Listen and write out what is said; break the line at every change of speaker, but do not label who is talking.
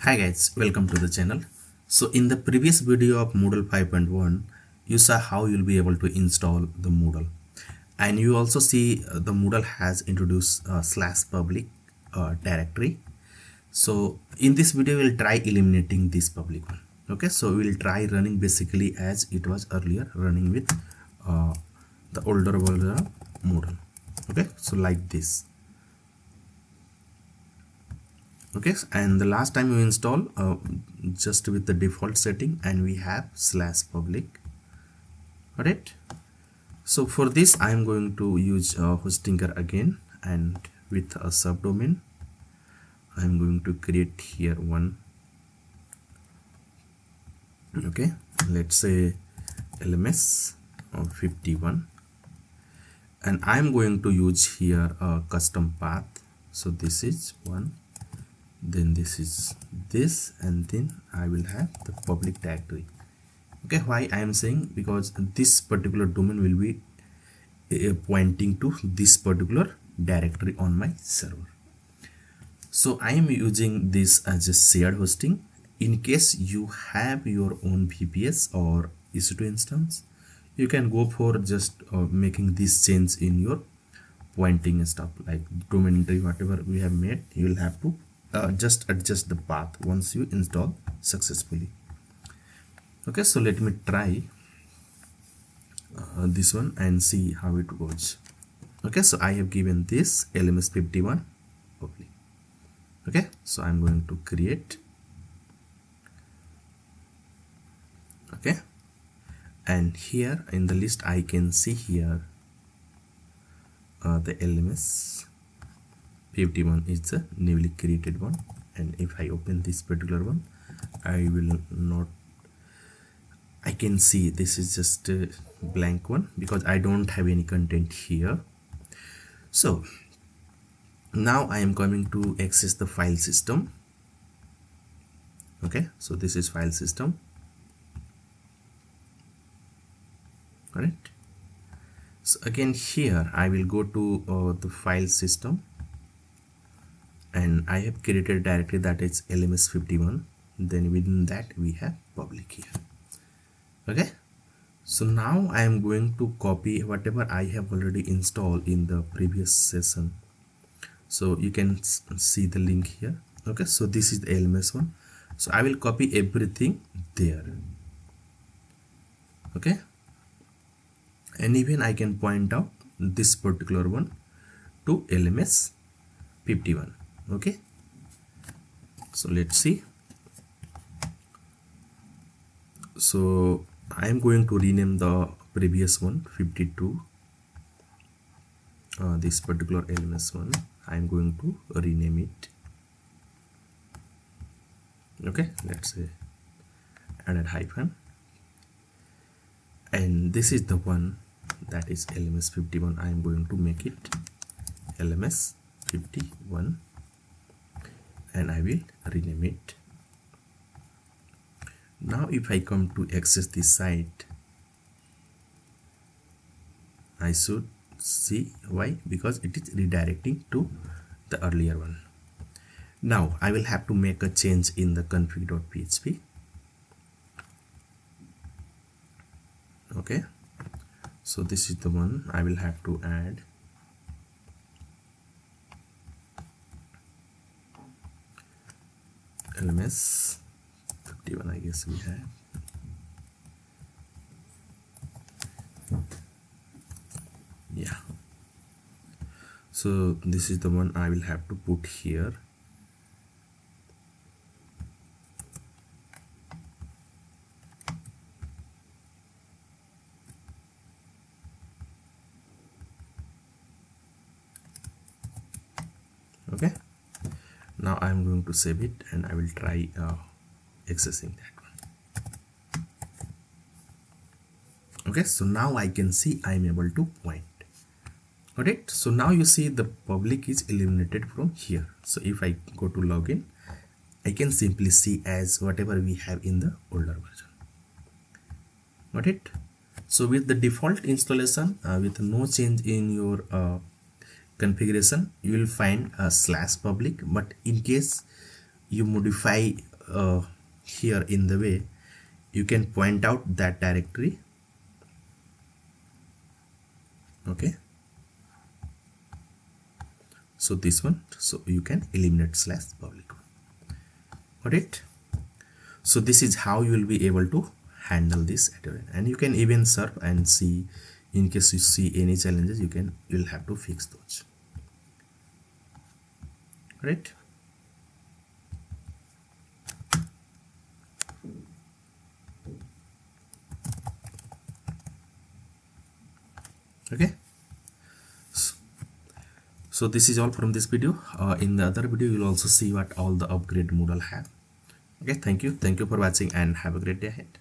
Hi guys, welcome to the channel. So in the previous video of Moodle 5.1, you saw how you'll be able to install the Moodle. And you also see the Moodle has introduced /public directory. So in this video, we'll try eliminating this public one. Okay, so we'll try running basically as it was earlier, running with the older version of Moodle. Okay, so like this. Okay, and the last time we install just with the default setting, and we have /public. Got it? So for this I am going to use Hostinger again, and with a subdomain I am going to create here one. Okay, let's say LMS 51, and I am going to use here a custom path. So this is one, then this is this, and then I will have the public directory. Okay, why I am saying, because this particular domain will be pointing to this particular directory on my server. So I am using this as a shared hosting. In case you have your own VPS or EC2 instance, you can go for just making this change in your pointing stuff, like domain entry, whatever we have made. You will have to just adjust the path once you install successfully. Okay, so let me try this one and see how it goes. Okay, so I have given this LMS 51 public. Okay, so I'm going to create. Okay, and here in the list I can see here the LMS 51 is the newly created one, and if I open this particular one, I can see this is just a blank one because I don't have any content here. So now I am coming to access the file system. Okay, so this is file system. Correct. So again here I will go to the file system, and I have created a directory that is LMS 51. Then within that we have public here. Okay, so now I am going to copy whatever I have already installed in the previous session. So you can see the link here. Okay, so this is the LMS one, so I will copy everything there. Okay, and even I can point out this particular one to LMS 51. Okay, so let's see. So I am going to rename the previous one 52. This particular LMS one I am going to rename it. Okay, let's say added hyphen, and this is the one that is LMS 51. I am going to make it LMS 51, and I will rename it. Now if I come to access this site, I should see why, because it is redirecting to the earlier one. Now I will have to make a change in the config.php. Okay, so this is the one I will have to add. LMS 51, I guess we have. Yeah, so this is the one I will have to put here. Okay, now I'm going to save it, and I will try accessing that one. Okay, so now I can see I'm able to point. Got it? So now you see the public is eliminated from here. So if I go to login, I can simply see as whatever we have in the older version. Got it? So with the default installation, with no change in your configuration, you will find a /public. But in case you modify here in the way you can point out that directory. Okay, so this one, so you can eliminate /public. Got it? So this is how you will be able to handle this at your end, and you can even serve and see, in case you see any challenges, you'll have to fix those. Right? Okay, so this is all from this video. In the other video you'll also see what all the upgrade Moodle have. Okay, thank you for watching and have a great day ahead.